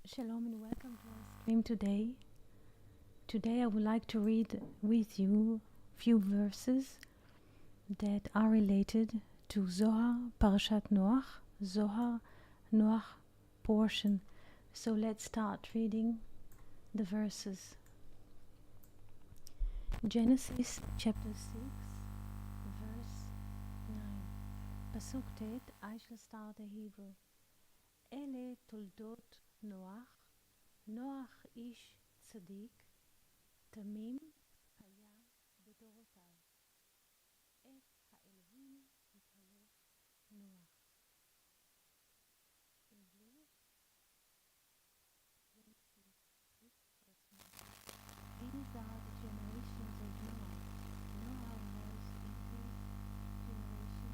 Shalom and welcome to our stream today. Today I would like to read with you few verses that are related to Zohar, Parashat Noach, Zohar, Noach portion. So let's start reading the verses. Genesis chapter 6, verse 9. Pasuk Tet, I shall start the Hebrew. אלה תולדות נוח, נוח איש צדיק, תמים היה בדורותיו. את האלוהים התהלך נוח. English, Genesis 6, verse 9. These are the generations of Noah. Noah was in his generation.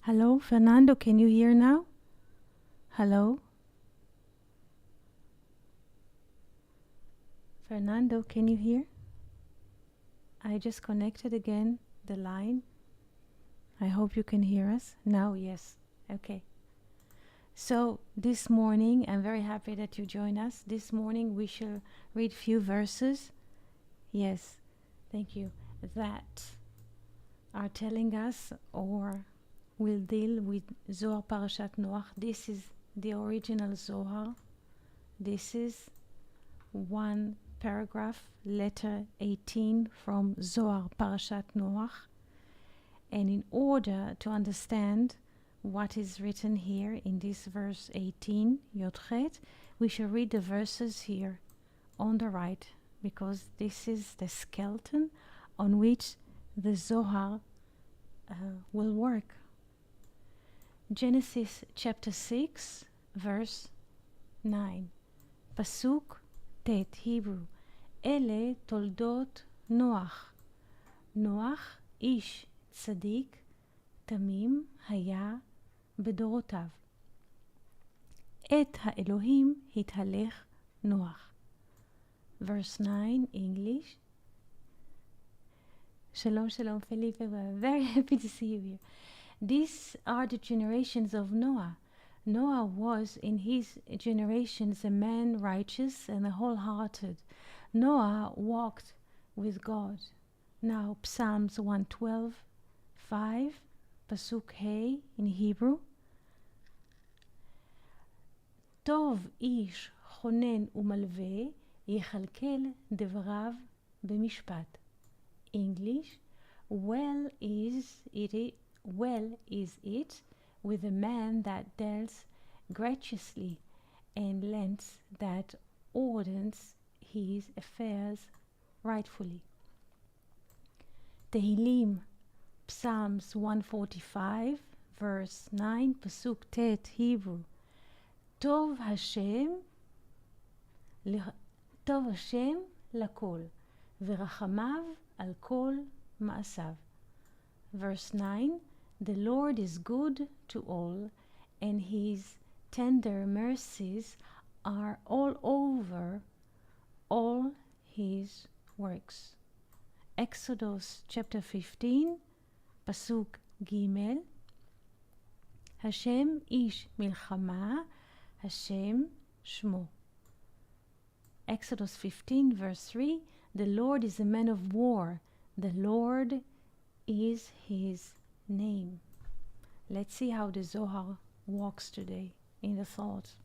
Hello, Fernando, can you hear now? Hello? Fernando, can you hear? I just connected again the line. I hope you can hear us. Now, yes. Okay. So this morning, I'm very happy that you join us. This morning we shall read few verses. Yes, thank you. That are telling us or will deal with Zohar Parashat Noach. This is the original Zohar. This is one paragraph, letter 18 from Zohar Parashat Noach. And in order to understand what is written here in this verse 18, Yod-Chet, we shall read the verses here on the right, because this is the skeleton on which the Zohar will work. Genesis chapter 6, verse 9. Pasuk Tet, Hebrew. אלה תולדות נוח. נוח איש צדיק, תמים היה בדורותיו. את האלוהים התהלך נוח. Verse 9, English. Shalom, shalom, Felipe. We're very happy to see you here. These are the generations of Noah. Noah was in his generations a man righteous and wholehearted. Noah walked with God. Now Psalms 112, 5, Pasuk Hey in Hebrew. טוב איש חונן ומלווה יכלכל דבריו במשפט. English, well is it with a man that deals graciously and lends that orders his affairs rightfully. Tehillim, Psalms 145, verse 9, Pasuk Tet, Hebrew. טוב השם לכל, ורחמיו על כל מעשיו. Verse 9, the Lord is good to all, and his tender mercies are all over all his works. Exodus chapter 15, Pasuk Gimel. Hashem ish milchama, Hashem shmo. Exodus 15 verse 3, the Lord is a man of war. The Lord is his name. Let's see how the Zohar walks today in the thoughts.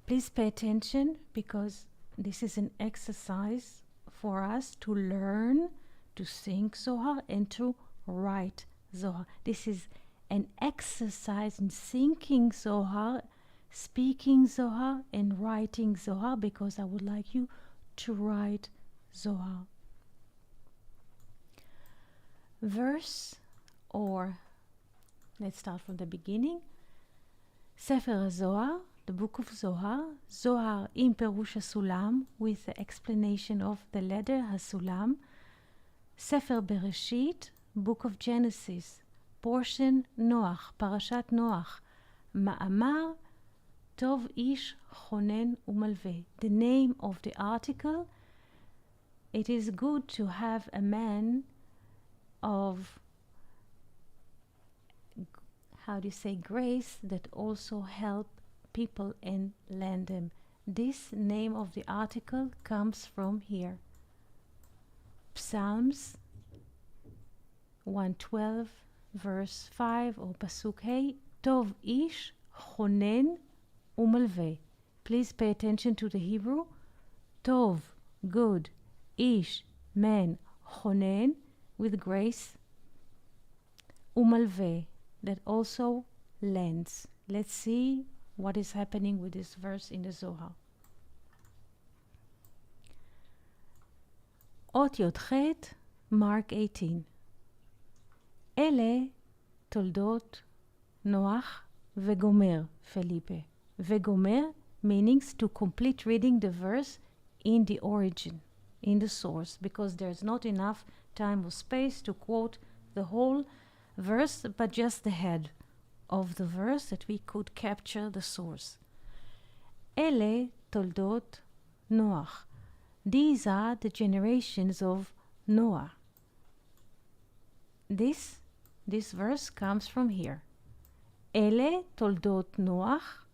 Please pay attention, because this is an exercise for us to learn to think Zohar and to write Zohar. This is an exercise in thinking Zohar, speaking Zohar, and writing Zohar, because I would like you to write Zohar. Verse, or let's start from the beginning. Sefer Zohar, the book of Zohar, Zohar in Perush HaSulam, with the explanation of the letter HaSulam. Sefer Bereshit, book of Genesis, portion Noach, Parashat Noach, Ma'amar Tov Ish Chonen Umalveh. The name of the article, it is good to have a man of, how do you say, grace, that also help people and lend them. This name of the article comes from here. Psalms 112 verse 5 or Pasuk Hey, Tov Ish Chonen Umalveh. Please pay attention to the Hebrew. Tov, good, Ish, man, Chonen, with grace, Umalveh, that also lends. Let's see what is happening with this verse in the Zohar. Ot Yod Chet, Mark 18. אלה תולדות נוח וגומר, Felipe. וגומר means to complete reading the verse in the origin, in the source, because there's not enough time or space to quote the whole verse, but just the head of the verse, that we could capture the source. אלה תולדות נוח. These are the generations of Noah. This verse comes from here. אלה תולדות נוח.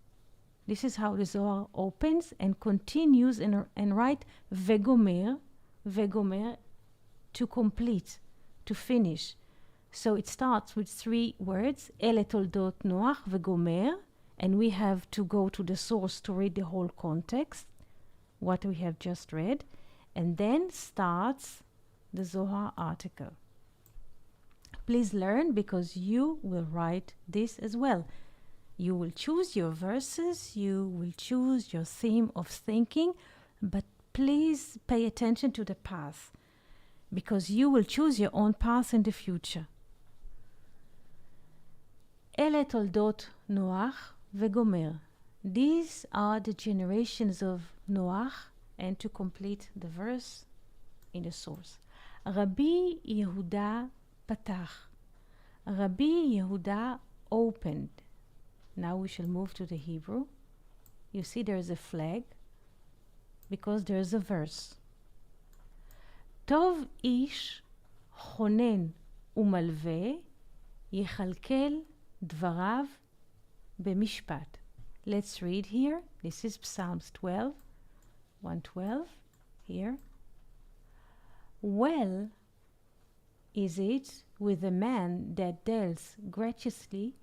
This is how the Zohar opens and continues and write וגומר, וגומר, to complete, to finish. So it starts with three words, אלה תולדות נוח וגומר, and we have to go to the source to read the whole context, what we have just read, and then starts the Zohar article. Please learn, because you will write this as well. You will choose your verses, you will choose your theme of thinking, but please pay attention to the path, because you will choose your own path in the future. אלה תולדות נוח וגומר. These are the generations of Noach, and to complete the verse in the source. Rabbi Yehuda patach. Rabbi Yehuda opened. Now we shall move to the Hebrew. You see there is a flag, because there is a verse. טוב איש חונן ומלווה יכלכל דבריו במשפט. Let's read here. This is Psalms 12, 112 here. Well is it with a man that deals graciously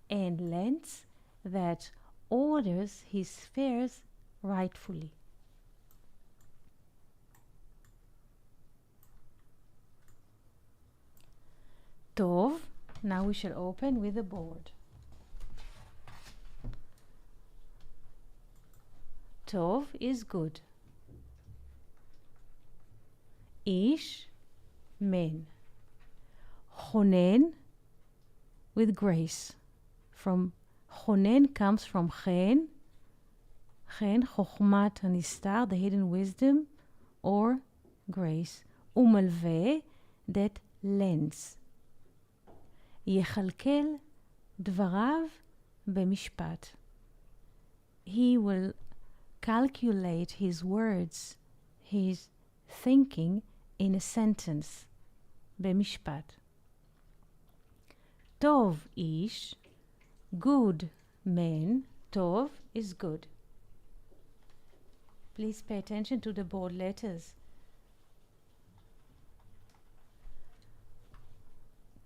and lends, that orders his affairs rightfully. Tov, now we shall open with the board. Tov is good. Ish, men. Chonen, with grace. From Chonen comes from Chen, Chochmat Hanistar, the hidden wisdom, or grace. Umalveh, that lends. יכלכל דבריו במשפט. He will calculate his words, his thinking, in a sentence. במשפט. טוב איש, good man, טוב is good. Please pay attention to the bold letters.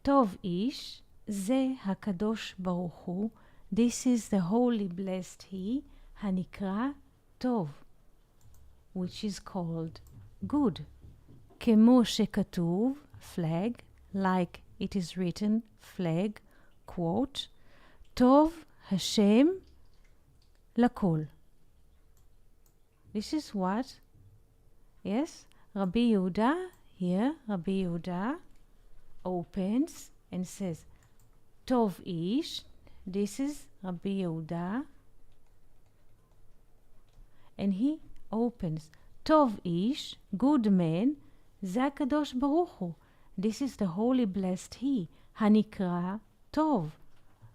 טוב איש, זה הקדוש ברוך הוא, this is the holy blessed he, הנקרא טוב, which is called good. כמו שכתוב, flag, like it is written, flag, quote, טוב השם לכל. This is what, yes, Rabbi Yehuda, here, Rabbi Yehuda opens and says, Tov ish, this is Rabbi Yehuda, and he opens, Tov ish, good man, זה הקדוש ברוך הוא. This is the holy blessed he, הנקרא טוב,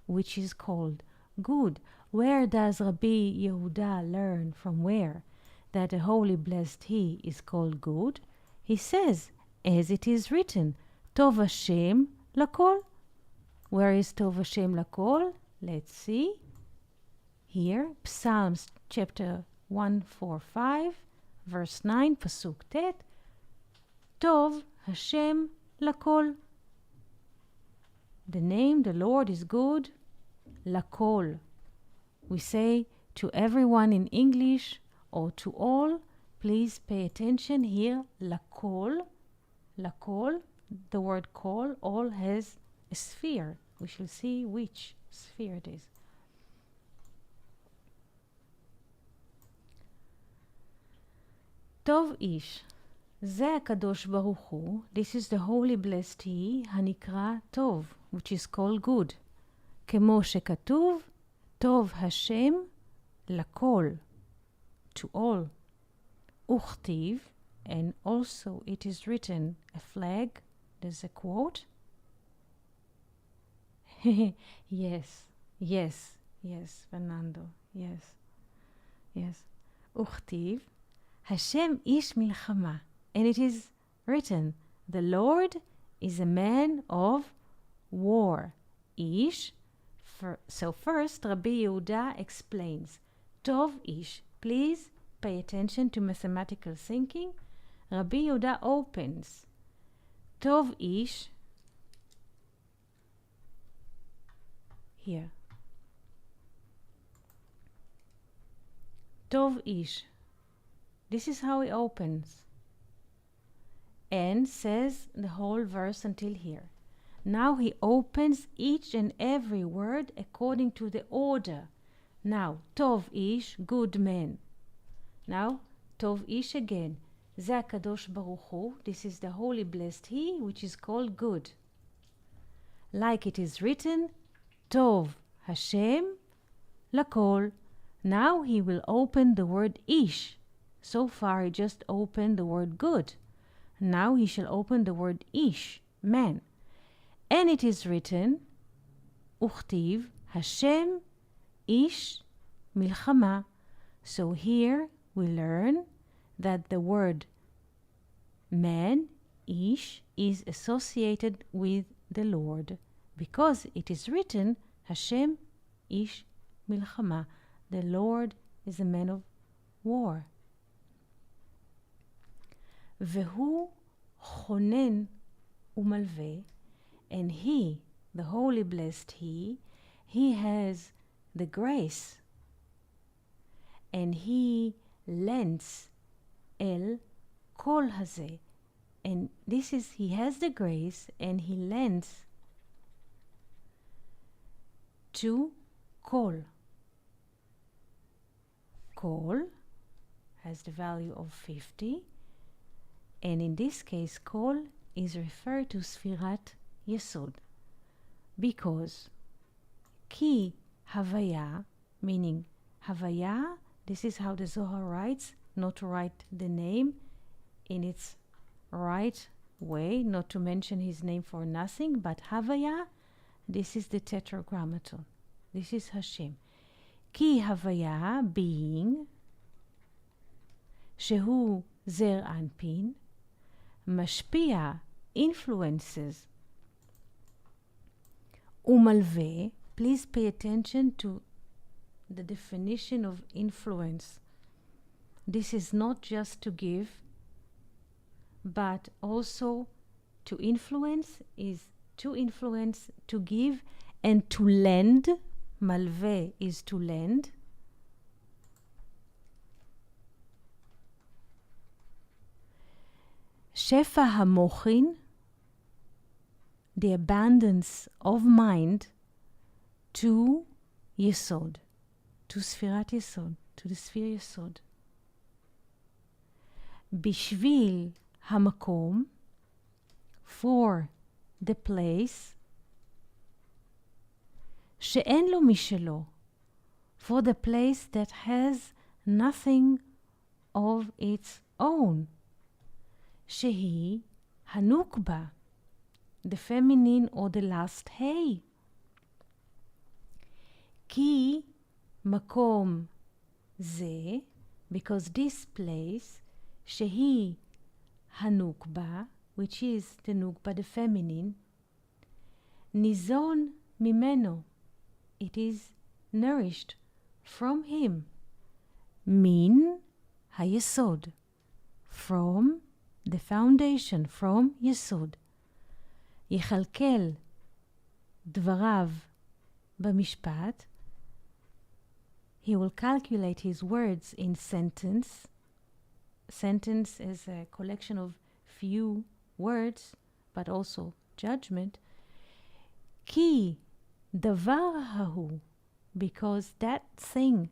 which is called good. Where does Rabbi Yehuda learn from where that the holy blessed he is called good? He says, as it is written, Tov Hashem lakol. Where is Tov Hashem lakol? Let's see. Here, Psalms chapter 145, verse 9, Pasuk Tet. Tov Hashem lakol. The name, the Lord is good, lakol. We say to everyone in English or to all, please pay attention here, lakol. Lakol, the word kol, all has a sphere. We shall see which sphere it is. Tov ish, זה הקדוש ברוך הוא, this is the holy blessed he, הנקרא טוב, which is called good. כמו שכתוב, טוב השם לכל, to all. וכתיב, and also it is written, a flag, there's a quote. Yes, yes, yes, Fernando, yes, yes. וכתיב, השם איש מלחמה. And it is written, the Lord is a man of war. Ish. So first, Rabbi Yehuda explains. Tov ish. Please pay attention to mathematical thinking. Rabbi Yehuda opens. Tov ish. Here. Tov ish. This is how he opens. And says the whole verse until here. Now he opens each and every word according to the order. Now, Tov ish, good man. Now, Tov ish again. זה הקדוש ברוך הוא. This is the holy blessed he, which is called good. Like it is written, Tov Hashem lakol. Now he will open the word ish. So far he just opened the word good. Now he shall open the word ish, man. And it is written, וכתיב, Hashem ish milchama. So here we learn that the word man, ish, is associated with the Lord, because it is written, Hashem ish milchama. The Lord is a man of war. והוא חונן ומלווה, and he, the holy blessed he has the grace, and he lends el kol hazeh, and this is, he has the grace and he lends to kol. Kol has the value of 50, and in this case, kol is referred to Sfirat Yesod, because ki havaya, meaning havaya, this is how the Zohar writes, not to write the name in its right way, not to mention his name for nothing, but havaya, this is the tetragrammaton. This is Hashem. Ki havaya, being, shehu zer anpin, משפיע influences. Umalve, please pay attention to the definition of influence. This is not just to give, but also to influence is to influence, to give, and to lend. Malve is to lend. Shefa hamochin, the abundance of mind, to Yesod, to Sfirat Yesod, to the sphere Yesod. Bishvil hamakom, for the place, she'en lo mishelo, for the place that has nothing of its own. Shehi hanukba, the feminine or the last hey. Ki makom ze, because this place, shehi hanukba, which is the nukba, the feminine, nizon mimeno, it is nourished from him. Min hayesod, from the foundation, from Yesod. Yechalkel dvarav b'mishpat, he will calculate his words in sentence. Sentence is a collection of few words, but also judgment. Ki davar hahu, because that thing.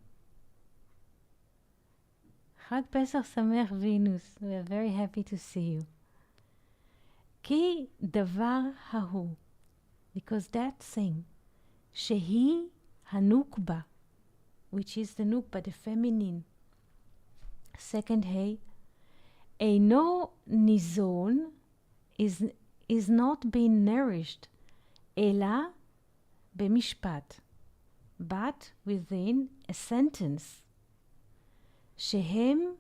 Chag Pesach Sameach Venus. We are very happy to see you. Ki davar hahu, because that thing. Shehi hanukba, which is the nukba, the feminine. Second hey. Eino nizon, is not being nourished. Ela b'mishpat, but within a sentence. Shehem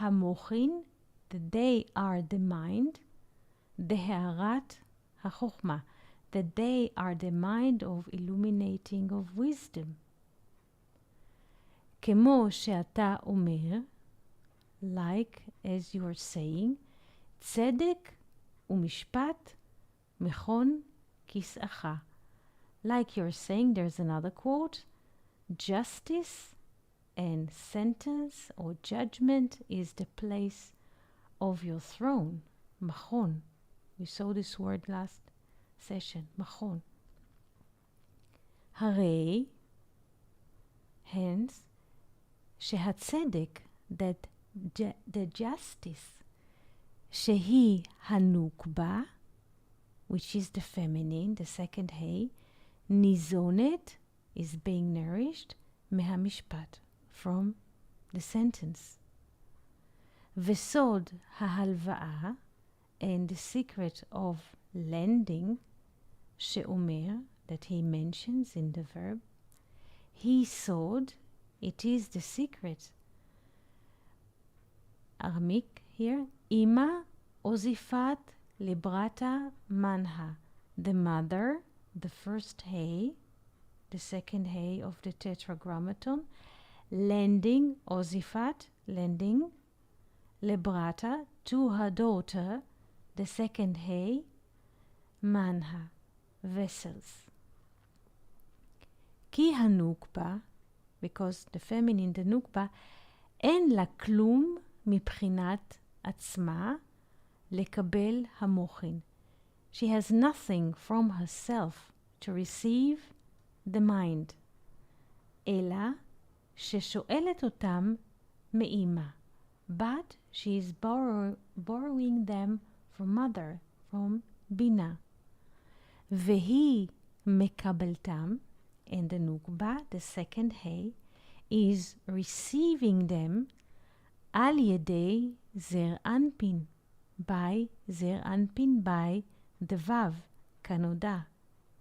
hamochin, that they are the mind. Deharat hachochma, that they are the mind of illuminating of wisdom. Kemo she'ata omer, like as you are saying, tzedek umishpat mechon kis'acha. Like you're saying, there's another quote, justice and sentence or judgment is the place of your throne. Machon. We saw this word last session. Machon. Harei, hence, shehatzedek, that the justice, shehi hanukba, which is the feminine, the second hey, nizonet, is being nourished, mehamishpat, from the sentence. Vesod hahalva'a, and the secret of lending, she'omer, that he mentions in the verb, he sod, it is the secret. Armik here, ima ozifat librata manha, the mother, the first hey, the second hey of the tetragrammaton, lending, ozifat, lending, lebrata, to her daughter, the second hey, manha, vessels. Ki hanukba, because the feminine, the nukba, en la klum מבחינת עצמה לקבל המוחין. She has nothing from herself to receive the mind. אלא ששואלת אותם מאמא. But she is borrowing them from mother, from בינה. והיא מקבלתם, and the נוקבה, the second hey, is receiving them על ידי זר אנפין, by זר אנפין, by the vav, כנודע,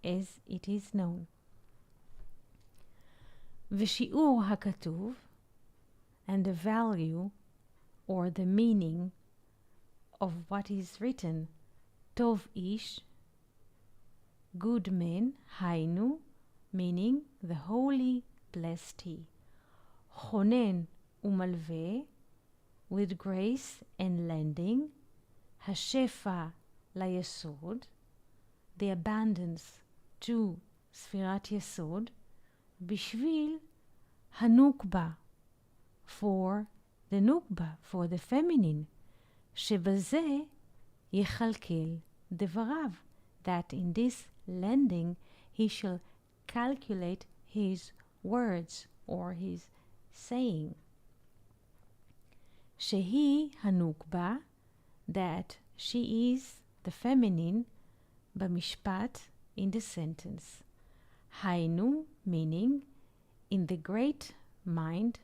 as it is known. ושיעור הכתוב, and the value or the meaning of what is written, Tov ish, good man, Hainu, meaning the holy, blessed he. Chonen umalve, with grace and lending. Hashefa layesod, the abundance to Sfirat Yesod. Bishvil hanukba, for the nukba, for the feminine. Shebaze yechalkel devarav, that in this lending he shall calculate his words or his saying. Shehi hanukba, that she is the feminine, bamishpat, in the sentence. Hainu, meaning in the great mind,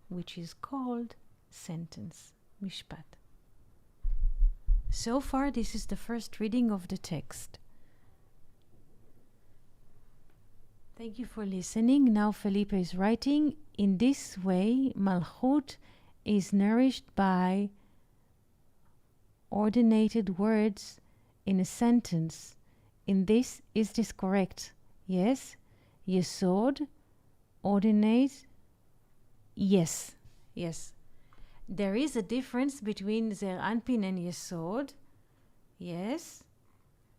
which is called sentence, mishpat. So far, this is the first reading of the text. Thank you for listening. Now Felipe is writing. In this way, Malchut is nourished by ordinated words in a sentence. In this, is this correct? Yes. Yesod, ordinate. Yes. Yes. There is a difference between Zer Anpin and Yesod. Yes.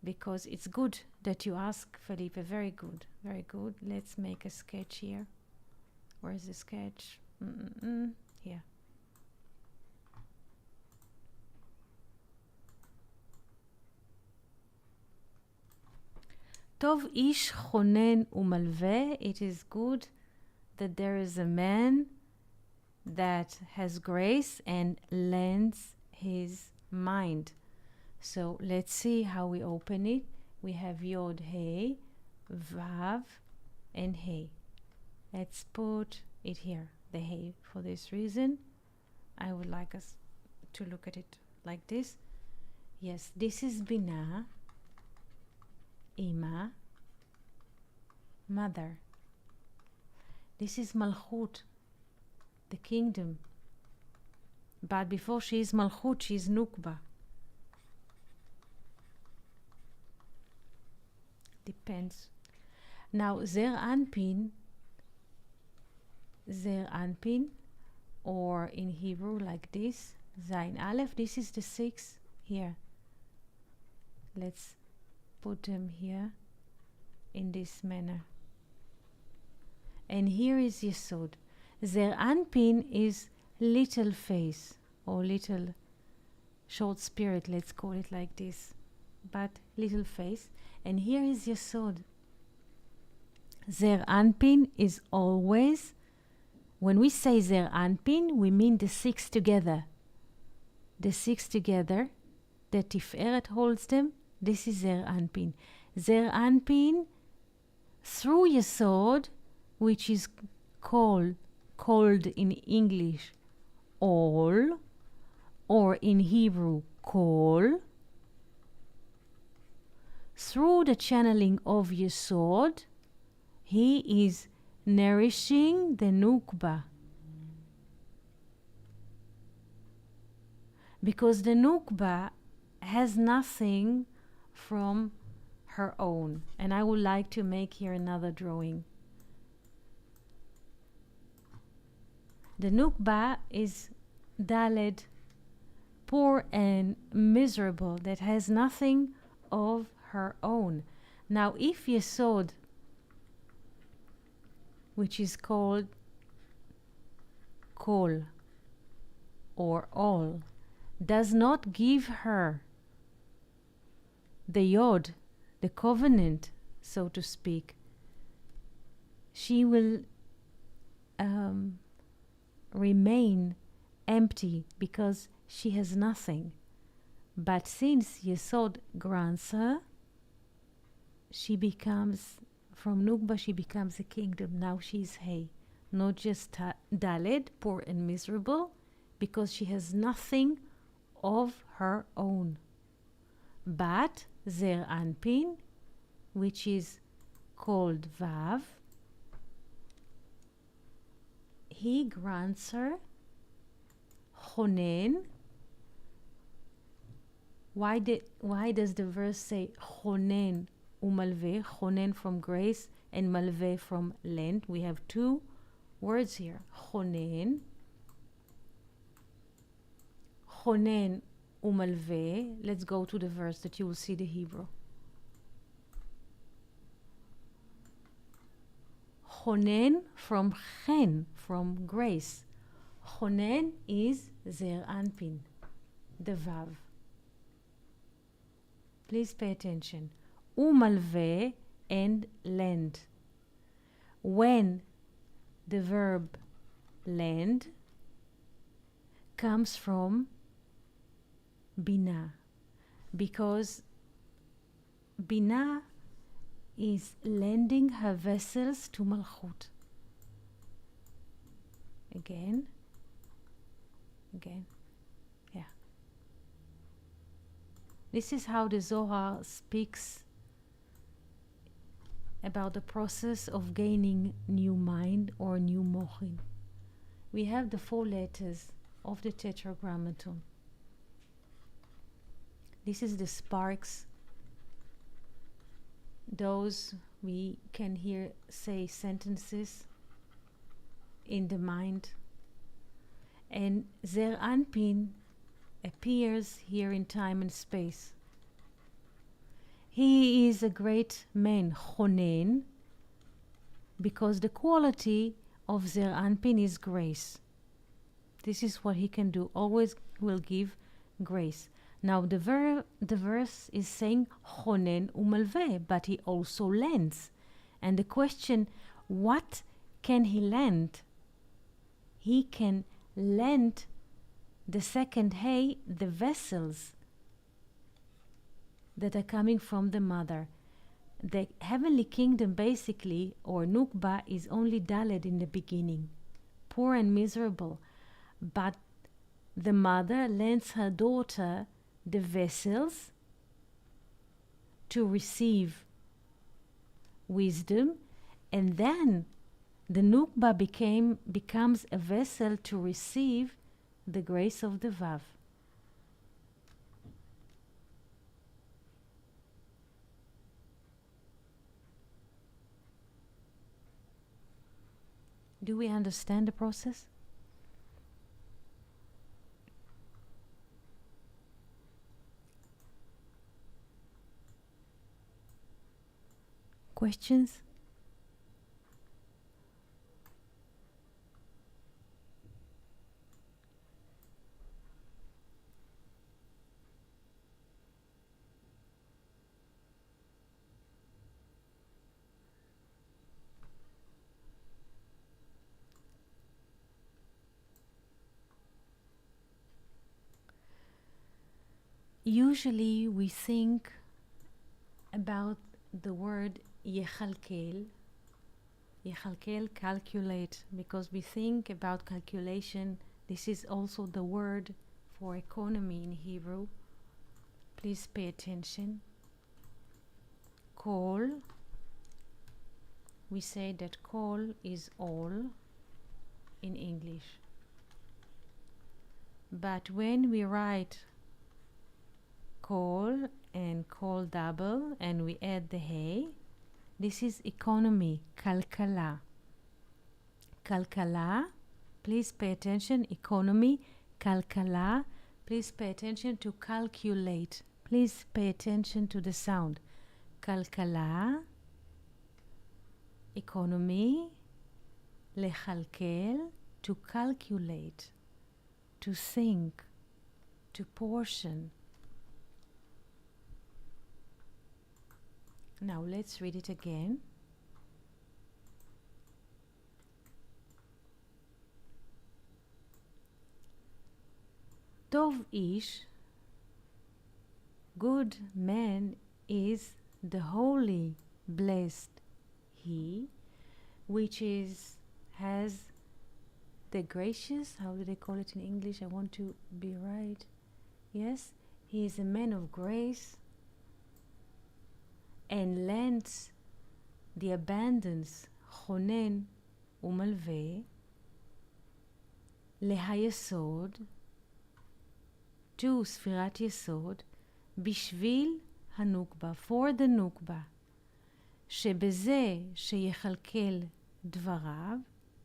Because it's good that you ask, Felipe. Very good. Very good. Let's make a sketch here. Where's the sketch? Here. Tov ish chonen umalve. It is good that there is a man that has grace and lends his mind. So let's see how we open it. We have Yod, Hey, Vav, and Hey. Let's put it here, the Hey. For this reason, I would like us to look at it like this. Yes, this is Binah, Ima, mother. This is Malchut, the kingdom. But before she is Malchut, she is Nukba. Depends. Now, Zer Anpin, or in Hebrew like this, Zain Aleph, this is the 6 here. Let's put them here in this manner. And here is Yesod. Zer Anpin is little face or little short spirit, let's call it like this, but little face. And here is Yesod. Zer Anpin is always, when we say Zer Anpin, we mean the 6 together. The 6 together, the Tiferet holds them. This is Zer Anpin. Zer Anpin through Yesod, which is called in English all, or in Hebrew kol, through the channeling of Yesod, he is nourishing the Nukba. Because the Nukba has nothing from her own. And I would like to make here another drawing. The Nukba is Daled, poor and miserable, that has nothing of her own. Now, if Yesod, which is called Kol or all, does not give her the Yod, the covenant, so to speak, she will remain empty because she has nothing. But since Yesod grants her, she becomes, from Nukba, she becomes a kingdom. Now she's Hey, not just Daled, poor and miserable, because she has nothing of her own. But Zer Anpin, which is called Vav, he grants her Chonen, Why does the verse say chonen umalve, chonen from grace and malve from lend? We have two words here, chonen umalve. Let's go to the verse that you will see the Hebrew. Chonen from chen, from grace. Chonen is zer anpin, the vav. Please pay attention. Umalve and lend. When the verb lend comes from bina, because bina is lending her vessels to malchut. Again. Yeah. This is how the Zohar speaks about the process of gaining new mind or new mochin. We have the 4 letters of the Tetragrammaton. This is the sparks. Those we can hear say sentences in the mind. And Zer Anpin appears here in time and space. He is a great man, chonen, because the quality of Zer Anpin is grace. This is what he can do, always will give grace. Now the verse is saying chonen umalve, but he also lends. And the question, what can he lend? He can lend the second hay, the vessels that are coming from the mother. The heavenly kingdom basically, or Nukba, is only Daled in the beginning, poor and miserable. But the mother lends her daughter the vessels to receive wisdom, and then the Nukba becomes a vessel to receive the grace of the Vav. Do we understand the process? Questions? Usually we think about the word yechalkel, calculate, because we think about calculation. This is also the word for economy in Hebrew. Please pay attention. Kol, we say that kol is all in English. But when we write kol and kol double and we add the hay, this is economy, kalkala. Kalkala, please pay attention, economy, kalkala, please pay attention to calculate. Please pay attention to the sound. Kalkala, economy, lechalkel, to calculate, to think, to portion. Now let's read it again. Tov ish, good man is the holy, blessed he, which has the gracious, how do they call it in English? I want to be right. Yes, he is a man of grace and lends the abundance, chonen umalve, lehayesod, to Sfirat Yesod, בשביל הנוקבה, for the נוקבה, שבזה שיחלקל דבריו,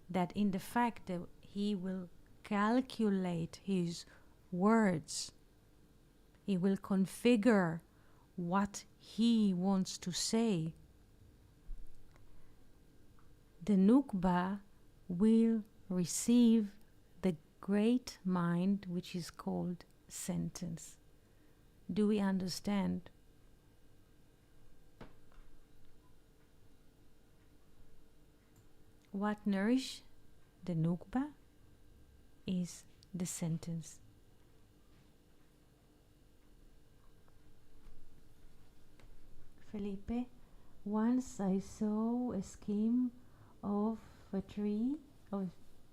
that in the fact that he will calculate his words, he will configure what he wants to say, the Nukba will receive the great mind which is called sentence. Do we understand? What nourish the Nukba is the sentence. Felipe, once I saw a scheme of a tree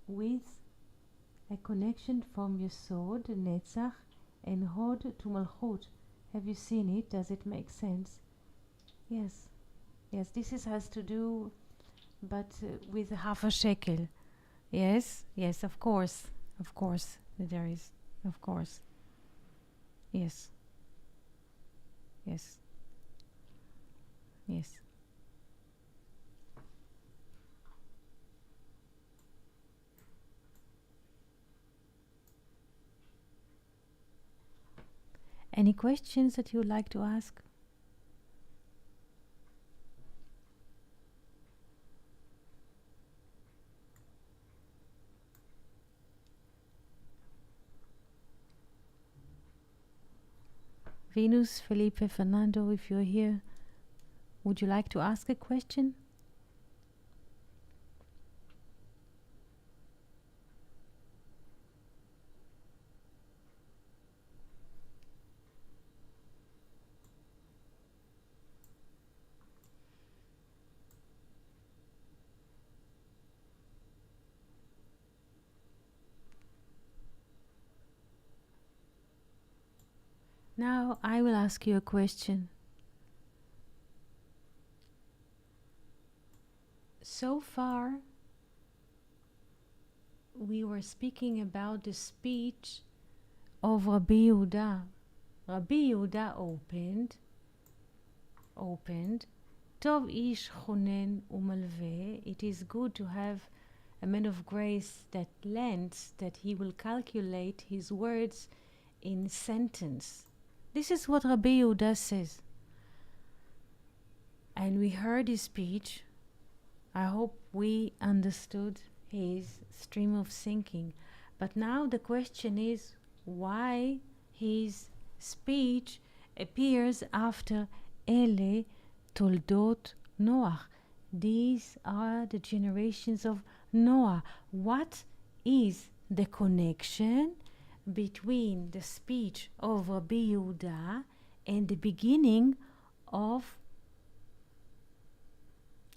with a connection from Yesod, Netzach, and Hod to Malchut. Have you seen it? Does it make sense? Yes. Yes, this has to do, but with half a shekel. Yes, yes, of course, there is, of course. Yes. Yes. Yes. Any questions that you would like to ask? Venus, Felipe, Fernando, if you're here, would you like to ask a question? Now I will ask you a question. So far, we were speaking about the speech of Rabbi Yehuda. Rabbi Yehuda opened, Tov ish chonen umalveh. It is good to have a man of grace that lends, that he will calculate his words in sentence. This is what Rabbi Yehuda says. And we heard his speech. I hope we understood his stream of thinking. But now the question is why his speech appears after Ele Toldot Noach. These are the generations of Noah. What is the connection between the speech of Rabbi Yehuda and the beginning of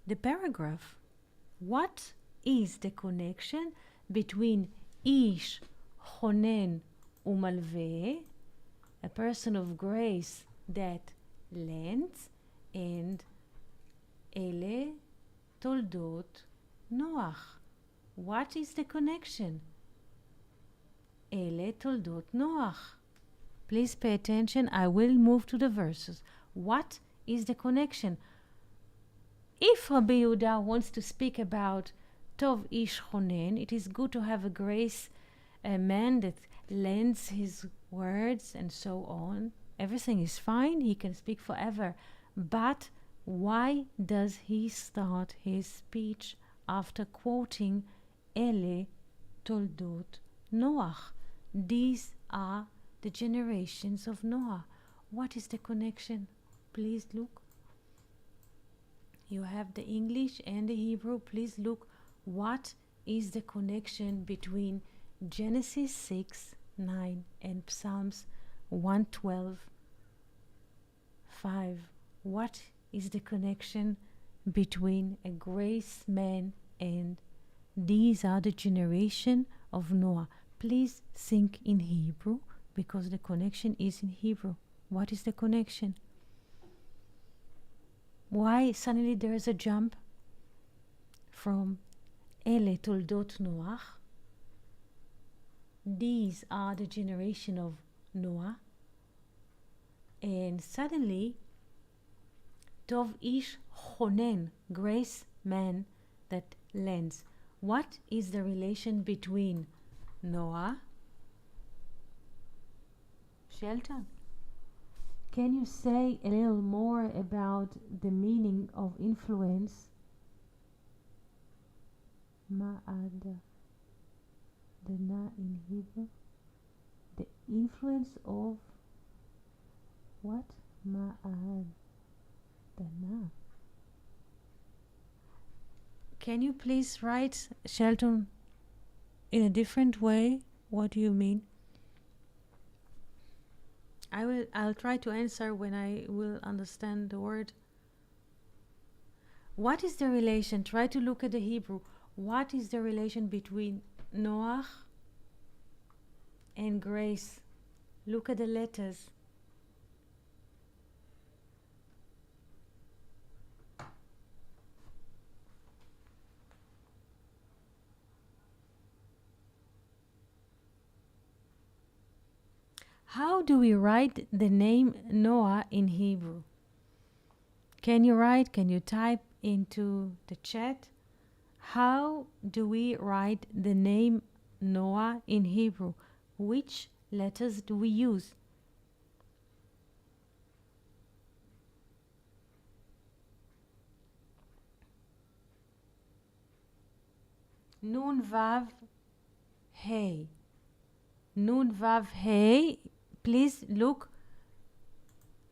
the paragraph? What is the connection between Ish Chonen Umalveh, a person of grace that lends, and Ele Toldot Noach? What is the connection? Ele Toldot Noach. Please pay attention. I will move to the verses. What is the connection? If Rabbi Yehuda wants to speak about Tov Ish Chonen, it is good to have a man that lends his words and so on. Everything is fine. He can speak forever. But why does he start his speech after quoting Ele Toldot Noach? These are the generations of Noah. What is the connection? Please look. You have the English and the Hebrew. Please look. What is the connection between Genesis 6:9 and Psalms 112:5? What is the connection between a grace man and these are the generation of Noah? Please think in Hebrew because the connection is in Hebrew. What is the connection? Why suddenly there is a jump from Ele Toldot Noach? These are the generation of Noah. And suddenly, Tov ish chonen, grace man that lends. What is the relation between Noah? Shelton, can you say a little more about the meaning of influence? Ma'ad, the na in Hebrew. The influence of what? Ma'ad, the na. Can you please write, Shelton, in a different way? What do you mean? I'll try to answer when I will understand the word. What is the relation? Try to look at the Hebrew. What is the relation between Noach and grace? Look at the letters. How do we write the name Noah in Hebrew? Can you write? Can you type into the chat? How do we write the name Noah in Hebrew? Which letters do we use? Nun Vav Hey. Nun Vav Hey. Please look.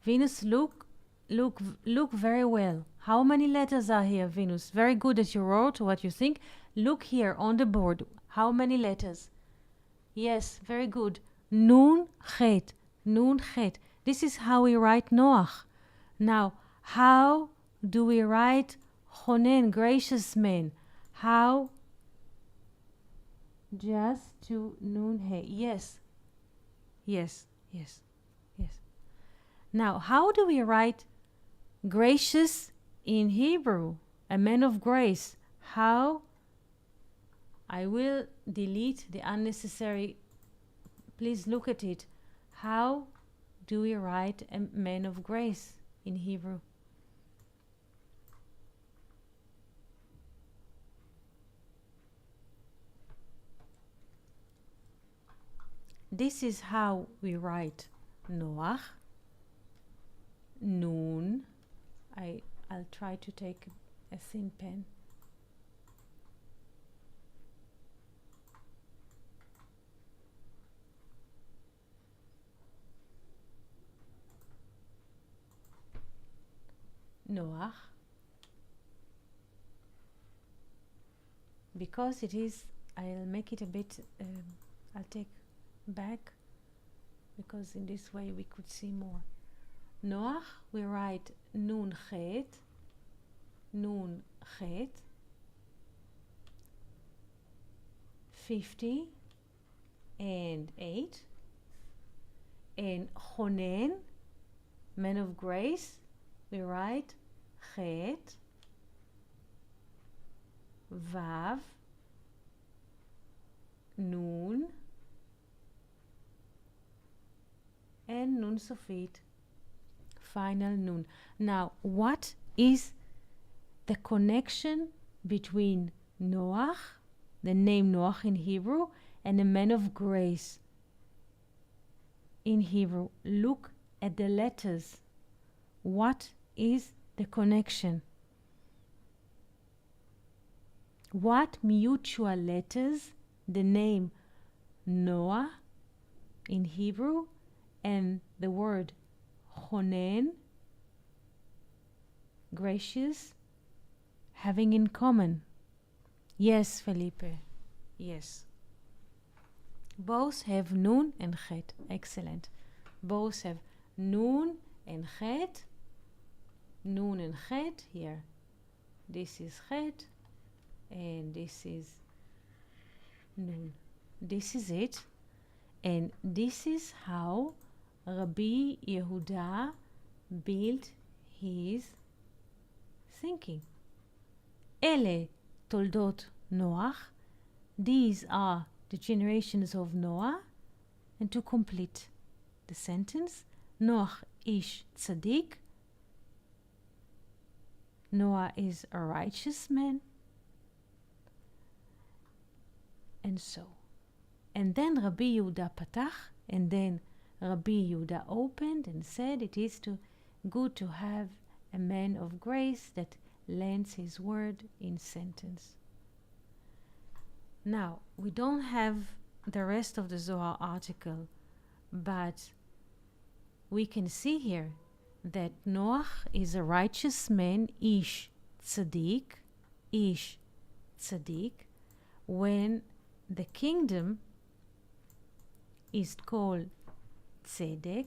Venus, look very well. How many letters are here, Venus? Very good that you wrote what you think. Look here on the board. How many letters? Yes, very good. Nun Chet. Nun Chet. This is how we write Noach. Now, how do we write Chonen, gracious man? How? Just to Nun He. Yes. Yes. Yes. Yes. Now, how do we write gracious in Hebrew? A man of grace. How? I will delete the unnecessary. Please look at it. How do we write a man of grace in Hebrew? This is how we write Noach. Nun. I'll try to take a thin pen. Noach. Because it is, I'll make it a bit, I'll take back, because in this way we could see more. Noach, we write Nun Chet, 50 and 8, and Chonen, man of grace, we write Chet, Vav, Nun, and Nun Sofit, final Nun. Now, what is the connection between Noach, the name Noach in Hebrew, and a man of grace in Hebrew? Look at the letters. What is the connection? What mutual letters the name Noah in Hebrew and the word Chonen, gracious, having in common? Yes, Felipe. Yes. Both have Nun and Chet. Excellent. Both have Nun and Chet. Nun and Chet here. This is Chet and this is Nun. This is it. And this is how Rabbi Yehuda built his thinking. Ele toldot Noach. These are the generations of Noah. And to complete the sentence, Noach ish tzaddik. Noah is a righteous man. And so. And then Rabbi Yehuda patach, and then Rabbi Yehuda opened and said, it is good to have a man of grace that lends his word in sentence. Now, we don't have the rest of the Zohar article, but we can see here that Noach is a righteous man, ish tzaddik, when the kingdom is called tzedek,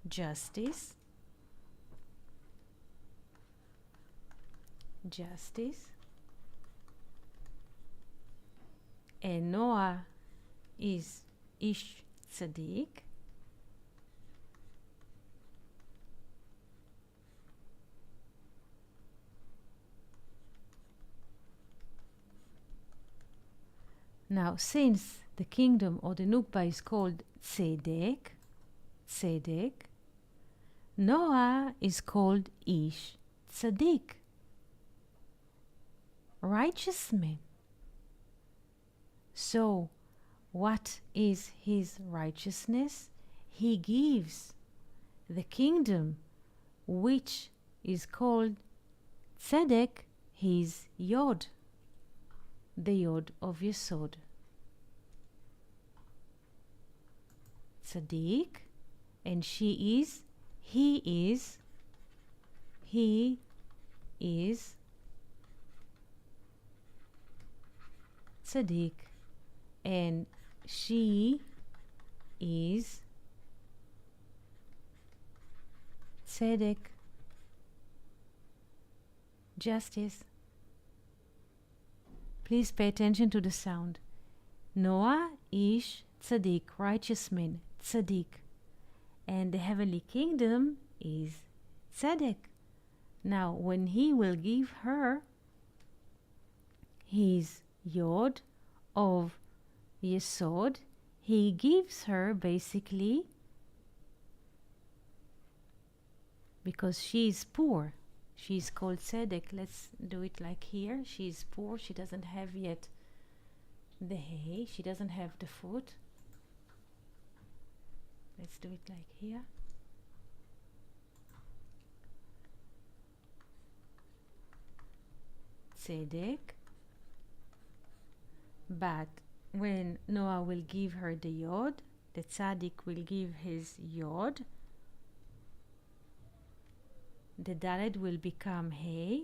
justice, and Noah is ish tzaddik. Now, since the kingdom or the Nukba is called tzedek, Noah is called ish tzaddik, righteous man. So, what is his righteousness? He gives the kingdom, which is called tzedek, his yod, the yod of Yesod. Tzaddik, and he is tzaddik, and she is tzedek, justice. Please pay attention to the sound. Noah, ish, tzaddik, righteous man, tzaddik. And the heavenly kingdom is tzedek. Now, when he will give her his yod of Yesod, he gives her basically, because she is poor, she is called tzedek. Let's do it like here. She is poor, she doesn't have yet the hay, she doesn't have the foot. Let's do it like here. Tzedek. But when Noah will give her the yod, the tzaddik will give his yod. The dalet will become hay,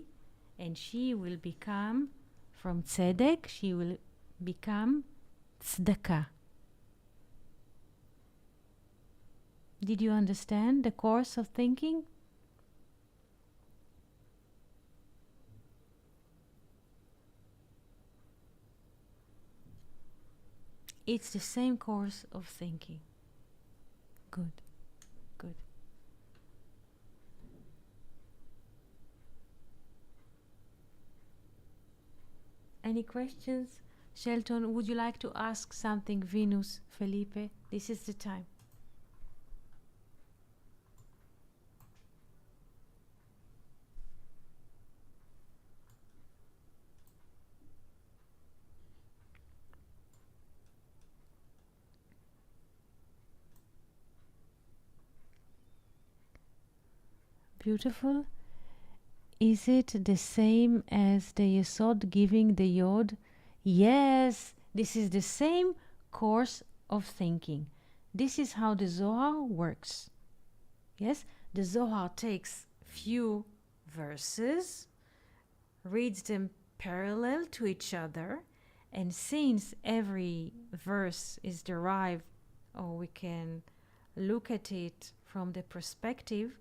and she will become, from tzedek, she will become tzedakah. Did you understand the course of thinking? It's the same course of thinking. Good, good. Any questions? Shelton, would you like to ask something? Venus, Felipe, this is the time. Beautiful. Is it the same as the Yesod giving the Yod? Yes, this is the same course of thinking. This is how the Zohar works. Yes, the Zohar takes few verses, reads them parallel to each other, and since every verse is derived, or we can look at it from the perspective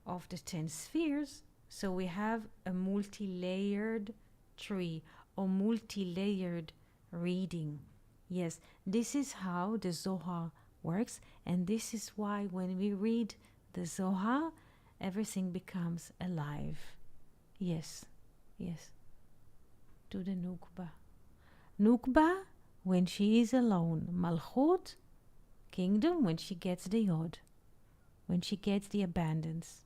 of the 10 spheres, so we have a multi-layered tree or multi-layered reading. Yes, this is how the Zohar works, and this is why when we read the Zohar, everything becomes alive. Yes, yes. To the Nukba. Nukba, when she is alone. Malchut, kingdom, when she gets the Yod. when she gets the abundance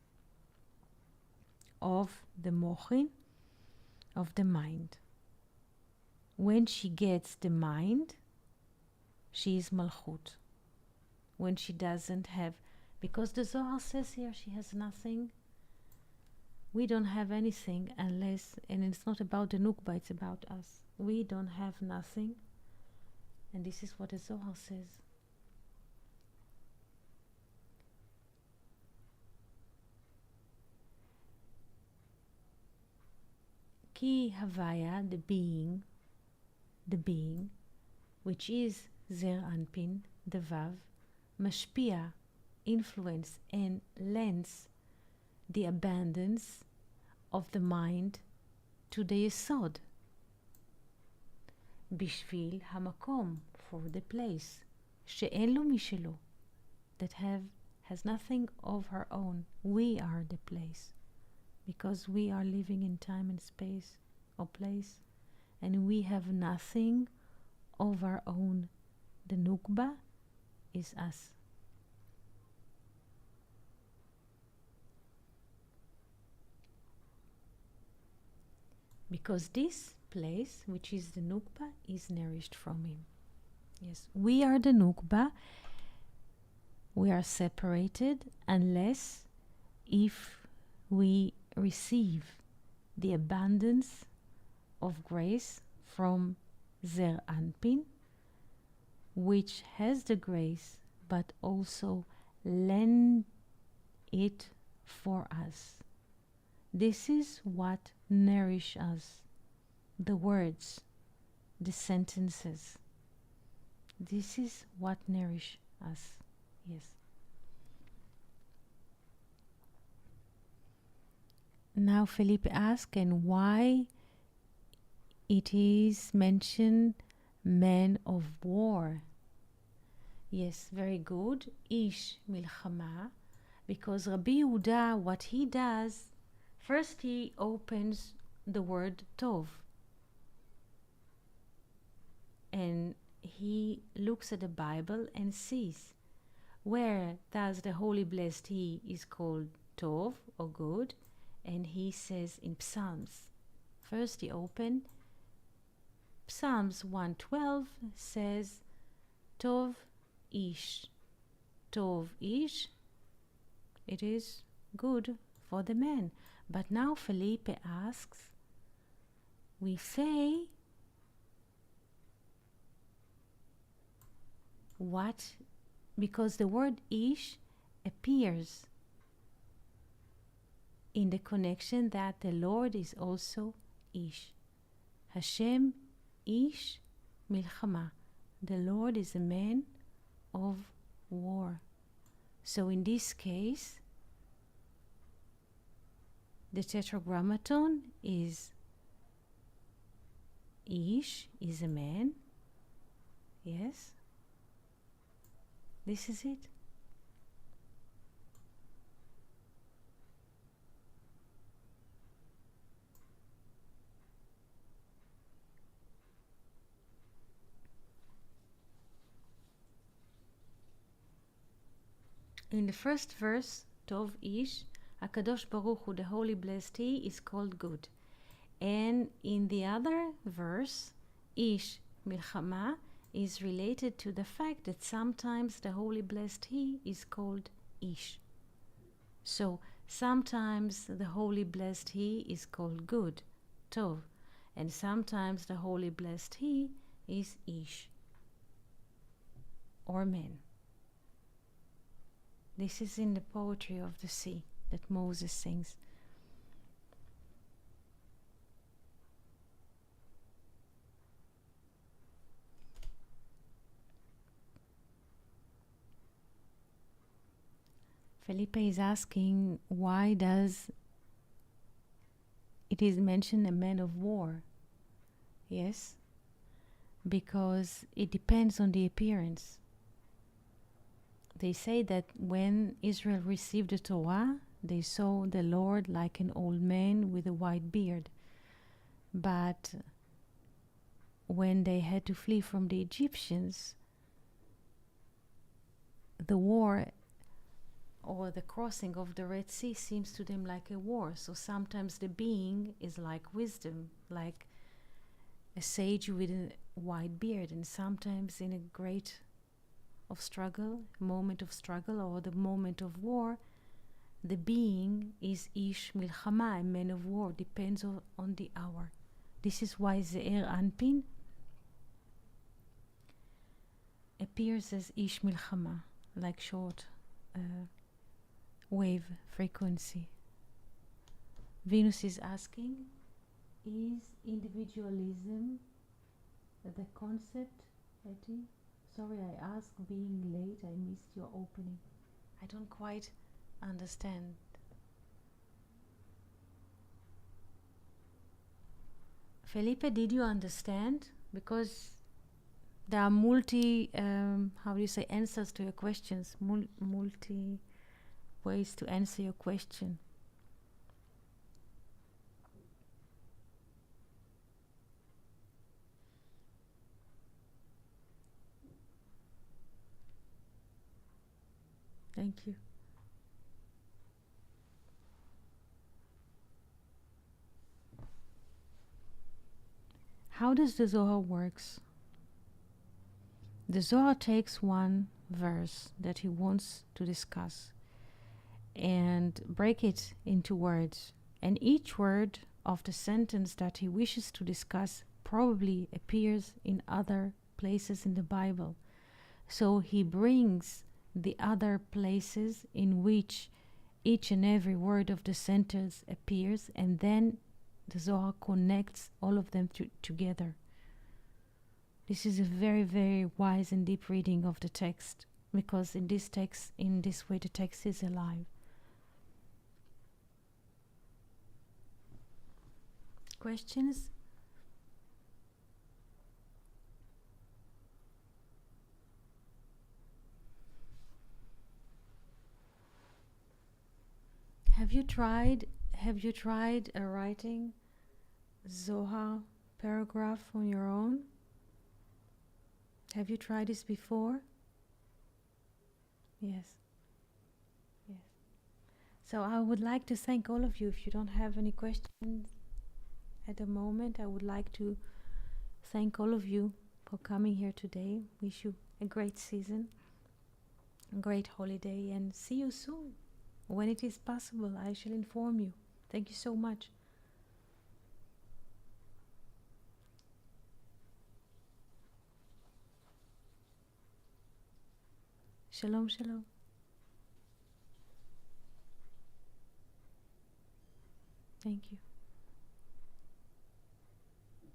of the mochin, of the mind. When she gets the mind, she is malchut. When she doesn't have, because the Zohar says here she has nothing. We don't have anything unless, and it's not about the nukba, it's about us. We don't have nothing, and this is what the Zohar says. Ki Havaya, the being, which is Zer Anpin, the Vav, Mashpia, influence, and lends the abundance of the mind to the Yesod. Bishvil Hamakom, for the place, She'en lo mishelo, that has nothing of her own. We are the place, because we are living in time and space or place, and we have nothing of our own. The Nukba is us. Because this place, which is the Nukba, is nourished from him. Yes, we are the Nukba. We are separated unless if we receive the abundance of grace from Zer Anpin, which has the grace but also lend it for us. This is what nourish us, the words, the sentences. This is what nourish us. Yes. Now Felipe asks, and why it is mentioned man of war? Yes, very good. Ish milchama, because Rabbi Yehuda, what he does, first he opens the word tov, and he looks at the Bible and sees where does the holy blessed he is called tov or good, and he says in Psalms. First he opened Psalms 112, says tov ish, it is good for the man. But now Felipe asks, we say, what? Because the word ish appears in the connection that the Lord is also ish. Hashem ish milchama. The Lord is a man of war. So in this case, the tetragrammaton is ish, is a man. Yes. This is it. In the first verse, Tov Ish, HaKadosh Baruch Hu, the Holy Blessed He, is called good. And in the other verse, Ish Milchama is related to the fact that sometimes the Holy Blessed He is called Ish. So sometimes the Holy Blessed He is called good, Tov, and sometimes the Holy Blessed He is Ish, or man. This is in the poetry of the sea that Moses sings. Felipe is asking, why does it is mentioned a man of war? Yes, because it depends on the appearance. They say that when Israel received the Torah, they saw the Lord like an old man with a white beard. But when they had to flee from the Egyptians, the war or the crossing of the Red Sea seems to them like a war. So sometimes the being is like wisdom, like a sage with a white beard, and sometimes in a great of struggle, moment of struggle, or the moment of war, the being is Ish Milchama, a man of war, depends on the hour. This is why Ze'er Anpin appears as Ish Milchama, like short wave frequency. Venus is asking, is individualism the concept, Etty? Sorry, I asked being late, I missed your opening. I don't quite understand. Felipe, did you understand? Because there are multi, how do you say, answers to your questions, multi ways to answer your question. Thank you. How does the Zohar works? The Zohar takes one verse that he wants to discuss and break it into words. And each word of the sentence that he wishes to discuss probably appears in other places in the Bible. So he brings the other places in which each and every word of the sentence appears, and then the Zohar connects all of them together. This is a very, very wise and deep reading of the text, because in this text, in this way, the text is alive. Questions? Have you tried writing Zohar paragraph on your own? Have you tried this before? Yes. Yes. So I would like to thank all of you. If you don't have any questions at the moment, I would like to thank all of you for coming here today. Wish you a great season, a great holiday, and see you soon. When it is possible, I shall inform you. Thank you so much. Shalom, shalom. Thank you.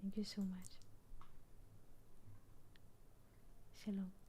Thank you so much. Shalom.